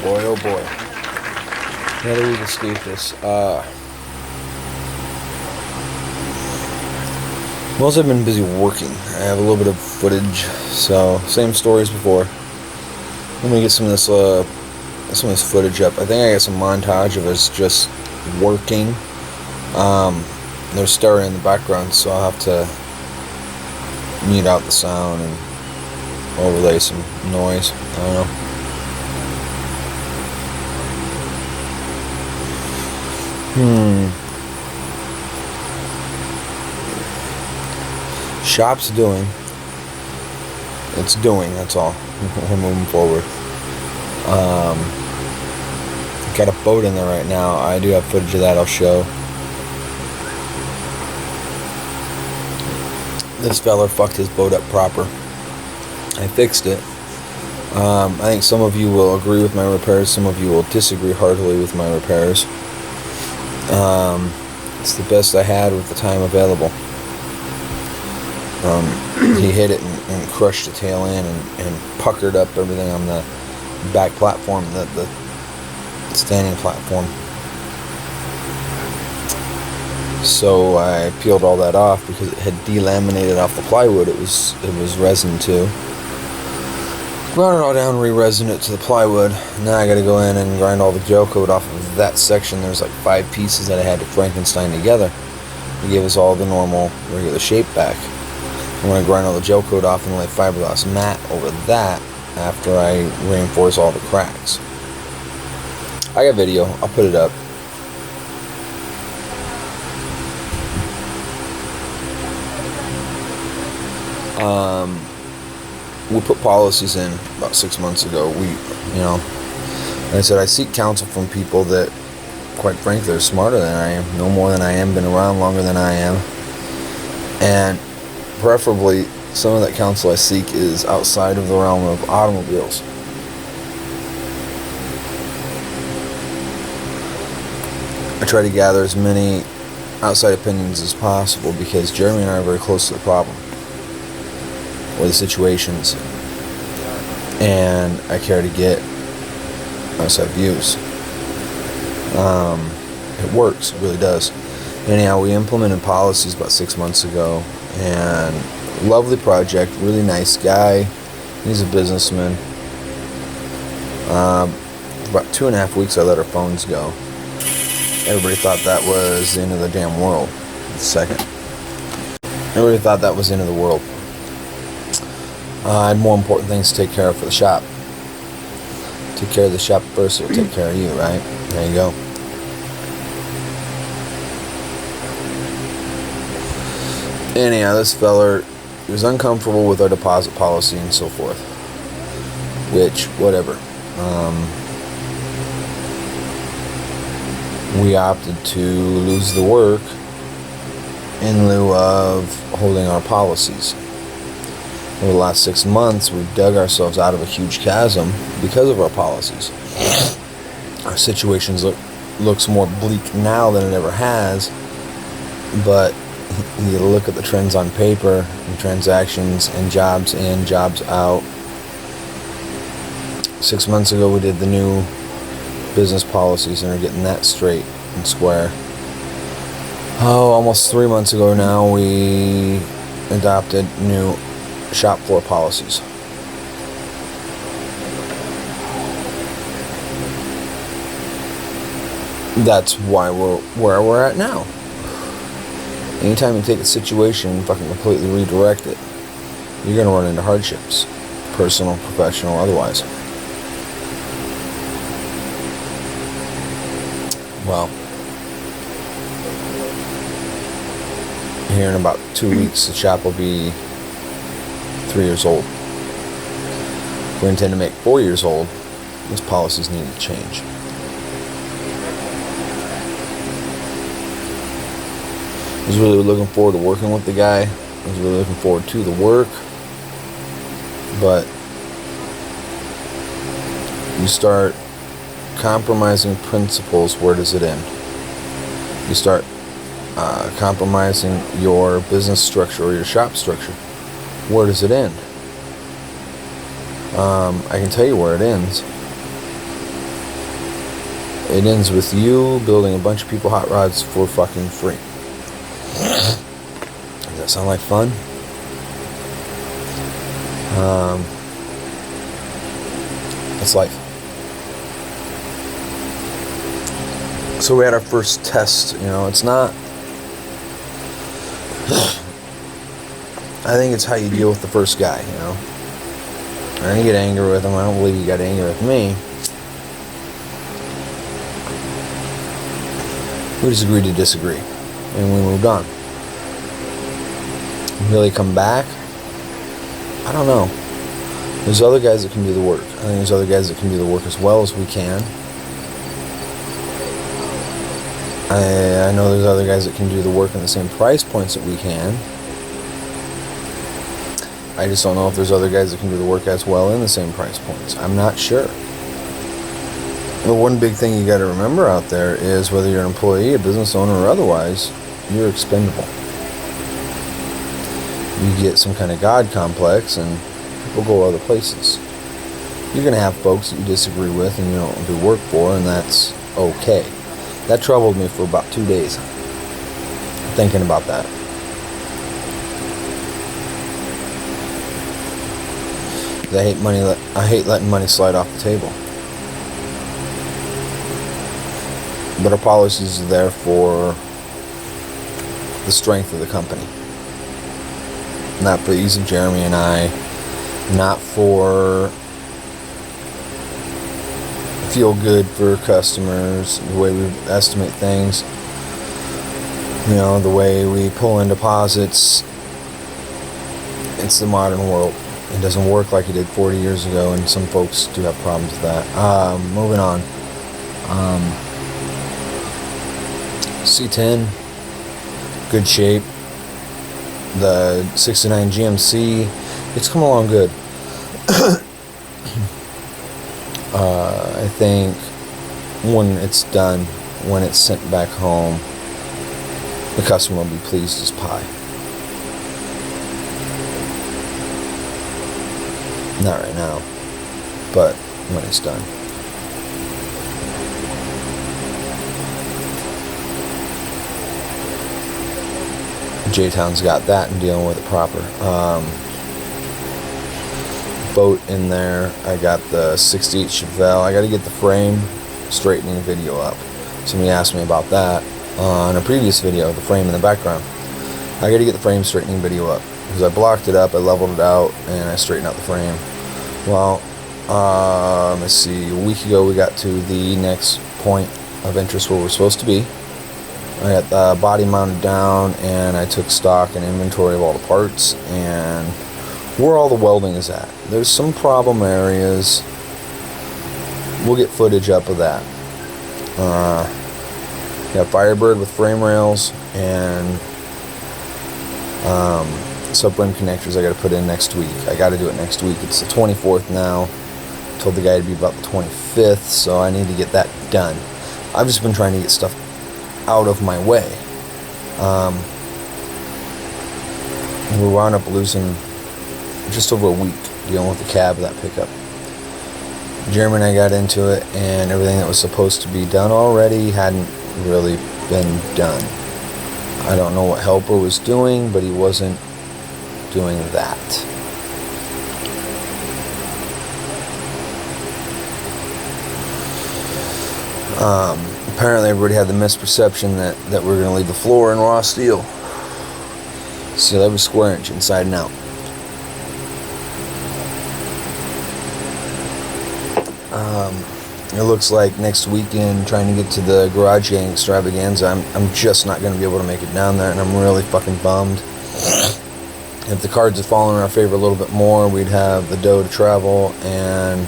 Boy, oh boy. How do we escape this? Mostly I've been busy working. I have a little bit of footage, so same story as before. Let me get some of this footage up. I think I got some montage of us just working. There's stereo in the background, so I'll have to mute out the sound and overlay some noise. I don't know. Shop's doing. It's doing, that's all. We're moving forward. Got a boat in there right now. I do have footage of that I'll show. This fella fucked his boat up proper. I fixed it. I think some of you will agree with my repairs. Some of you will disagree heartily with my repairs. It's the best I had with the time available. He hit it and crushed the tail end and puckered up everything on the back platform, the standing platform. So I peeled all that off because it had delaminated off the plywood. It was resin too. Ground it all down, re-resin it to the plywood. Now I got to go in and grind all the gel coat off of that section. There's like 5 pieces that I had to Frankenstein together to give us all the normal, regular shape back. I'm going to grind all the gel coat off and lay fiberglass mat over that after I reinforce all the cracks. I got video. I'll put it up. We put policies in about 6 months ago. Like I said, I seek counsel from people that, quite frankly, are smarter than I am, no more than I am, been around longer than I am, and preferably some of that counsel I seek is outside of the realm of automobiles. I try to gather as many outside opinions as possible because Jeremy and I are very close to the problem or the situations, and I care to get outside views. It works, it really does. Anyhow, we implemented policies about 6 months ago, and lovely project, really nice guy. He's a businessman. For about 2.5 weeks I let our phones go. Everybody thought that was the end of the damn world. Everybody thought that was the end of the world. I had more important things to take care of for the shop. Take care of the shop first, it'll take care of you, right? There you go. Anyhow, this feller, he was uncomfortable with our deposit policy and so forth. Which, whatever. We opted to lose the work in lieu of holding our policies. Over the last 6 months, we've dug ourselves out of a huge chasm because of our policies. Our situations looks more bleak now than it ever has, but you look at the trends on paper and transactions and jobs in, jobs out. 6 months ago, we did the new business policies and are getting that straight and square. Almost 3 months ago now, we adopted new shop floor policies. That's why we're where we're at now. Anytime you take a situation and fucking completely redirect it, you're gonna run into hardships, personal, professional, otherwise. Well, here in about 2 weeks, the shop will be 3 years old. If we intend to make 4 years old, those policies need to change. I was really looking forward to working with the guy. I was really looking forward to the work. But you start compromising principles, where does it end? You start compromising your business structure or your shop structure. Where does it end? I can tell you where it ends. It ends with you building a bunch of people hot rods for fucking free. Does that sound like fun? It's life. So we had our first test. It's not... I think it's how you deal with the first guy, I didn't get angry with him. I don't believe you got angry with me. We just agreed to disagree. And we moved on. Will he come back? I don't know. There's other guys that can do the work. I think there's other guys that can do the work as well as we can. I know there's other guys that can do the work in the same price points that we can. I just don't know if there's other guys that can do the work as well in the same price points. I'm not sure. The one big thing you got to remember out there is whether you're an employee, a business owner, or otherwise, you're expendable. You get some kind of God complex and people go other places. You're going to have folks that you disagree with and you don't do work for, and that's okay. That troubled me for about 2 days, thinking about that. I hate letting money slide off the table. But our policies are there for the strength of the company. Not for the ease of Jeremy and I. Not for feel good for customers, the way we estimate things. The way we pull in deposits. It's the modern world. It doesn't work like it did 40 years ago, and some folks do have problems with that. Moving on. C10, good shape. The 69 GMC, it's come along good. I think when it's done, when it's sent back home, the customer will be pleased as pie. Not right now, but when it's done. J-Town's got that and dealing with it proper. Boat in there. I got the 68 Chevelle. I got to get the frame straightening video up. Somebody asked me about that on a previous video, the frame in the background. I got to get the frame straightening video up because I blocked it up, I leveled it out, and I straightened out the frame. Well, let's see. A week ago we got to the next point of interest where we're supposed to be. I got the body mounted down, and I took stock and inventory of all the parts and where all the welding is at. There's some problem areas. We'll get footage up of that. Got Firebird with frame rails and subframe connectors I got to put in next week. I got to do it next week. It's the 24th now. Told the guy to be about the 25th, so I need to get that done. I've just been trying to get stuff out of my way. We wound up losing just over a week dealing with the cab of that pickup. Jeremy and I got into it, and everything that was supposed to be done already hadn't really been done. I don't know what Helper was doing, but he wasn't doing that. Apparently everybody had the misperception that we're going to leave the floor in raw steel. Seal every square inch inside and out. It looks like next weekend, trying to get to the Garage Gang Extravaganza, I'm just not going to be able to make it down there, and I'm really fucking bummed. If the cards had fallen in our favor a little bit more, we'd have the dough to travel, and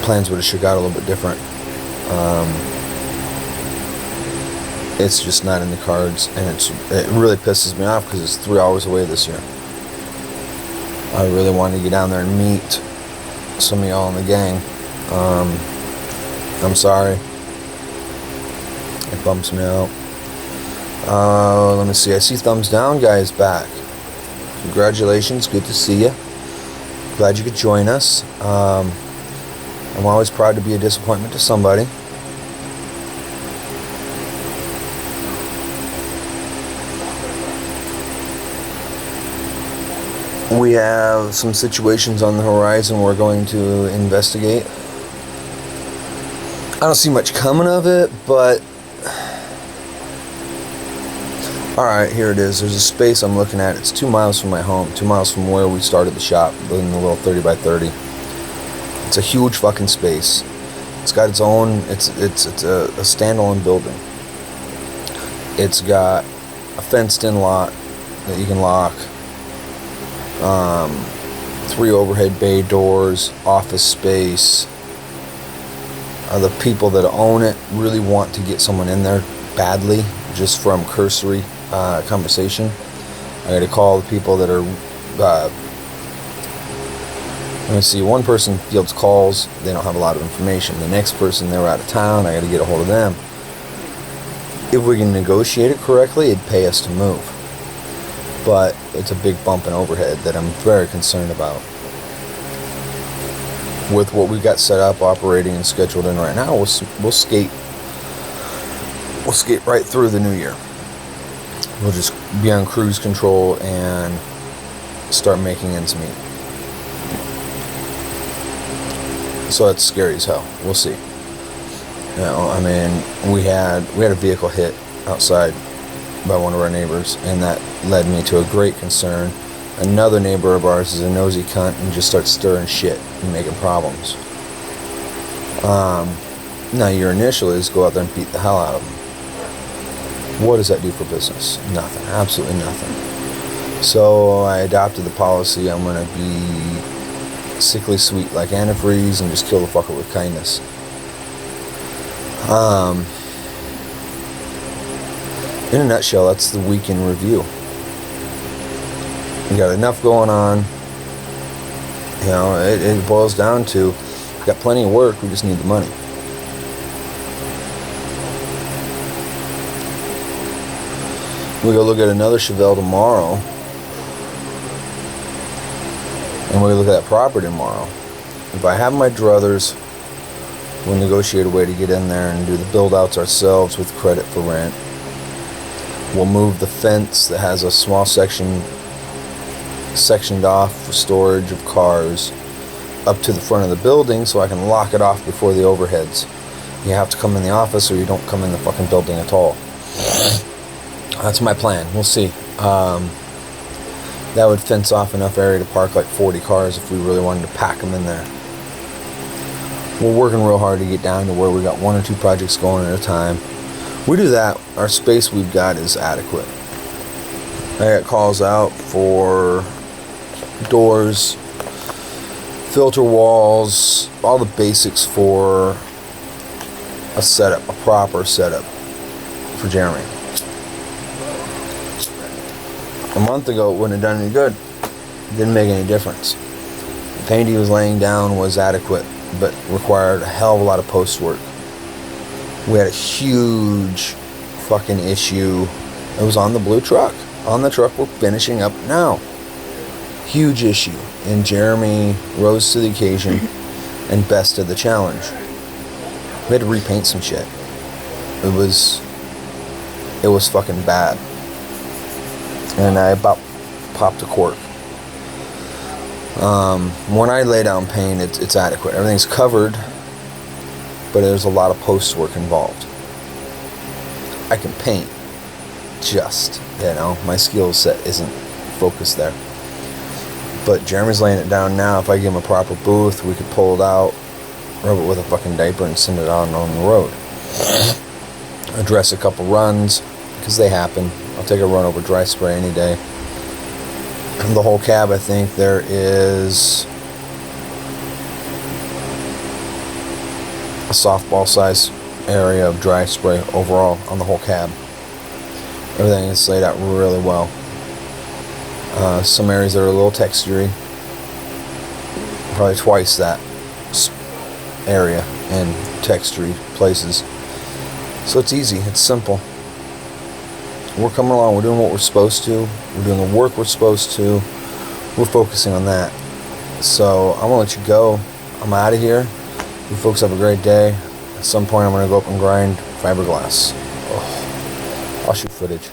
plans would have shook out a little bit different. It's just not in the cards, and it really pisses me off because it's 3 hours away this year. I really wanted to get down there and meet some of y'all in the gang. I'm sorry. It bumps me out. Let me see. I see thumbs down guys back. Congratulations. Good to see you. Glad you could join us. I'm always proud to be a disappointment to somebody. We have some situations on the horizon we're going to investigate. I don't see much coming of it, but alright, here it is. There's a space I'm looking at. It's 2 miles from my home, 2 miles from where we started the shop, building the little 30 by 30. It's a huge fucking space. It's got its own, it's a standalone building. It's got a fenced in lot that you can lock. 3 overhead bay doors, office space. The people that own it really want to get someone in there badly, just from cursory conversation. I got to call the people that are. Let me see. One person fields calls. They don't have a lot of information. The next person, they're out of town. I got to get a hold of them. If we can negotiate it correctly, it'd pay us to move. But it's a big bump in overhead that I'm very concerned about. With what we got set up, operating, and scheduled in right now, we'll skate right through the new year. We'll just be on cruise control and start making ends meet. So that's scary as hell. We'll see. You know, I mean, we had a vehicle hit outside by one of our neighbors, and that led me to a great concern. Another neighbor of ours is a nosy cunt and just starts stirring shit and making problems. Now your initial is go out there and beat the hell out of them. What does that do for business? Nothing. Absolutely nothing. So I adopted the policy, I'm going to be sickly sweet like antifreeze and just kill the fucker with kindness. In a nutshell, that's the week in review. We got enough going on. You know, it boils down to, we got plenty of work, we just need the money. We go look at another Chevelle tomorrow. And we look at that property tomorrow. If I have my druthers, we'll negotiate a way to get in there and do the build outs ourselves with credit for rent. We'll move the fence that has a small sectioned off for storage of cars up to the front of the building so I can lock it off before the overheads. You have to come in the office or you don't come in the fucking building at all. That's my plan. We'll see. That would fence off enough area to park like 40 cars if we really wanted to pack them in there. We're working real hard to get down to where we got 1 or 2 projects going at a time. We do that, our space we've got is adequate. I got calls out for doors, filter walls, all the basics for a setup, a proper setup for Jeremy. A month ago it wouldn't have done any good. It didn't make any difference. The paint he was laying down was adequate, but required a hell of a lot of post work. We had a huge fucking issue. It was on the blue truck. On the truck we're finishing up now. Huge issue. And Jeremy rose to the occasion and bested the challenge. We had to repaint some shit. It was fucking bad. And I about popped a cork. When I lay down paint, it's adequate. Everything's covered, but there's a lot of post work involved. I can paint, my skill set isn't focused there. But Jeremy's laying it down now. If I give him a proper booth, we could pull it out, rub it with a fucking diaper, and send it out on the road. Address a couple runs, because they happen. I'll take a run over dry spray any day. From the whole cab, I think there is a softball size area of dry spray overall on the whole cab. Everything is laid out really well. Some areas that are a little textury, probably twice that area in textury places. So it's easy, it's simple. We're coming along, we're doing what we're supposed to, we're doing the work we're supposed to, we're focusing on that. So I'm gonna let you go. I'm out of here. You folks have a great day. At some point I'm going to go up and grind fiberglass. Oh, I'll shoot footage.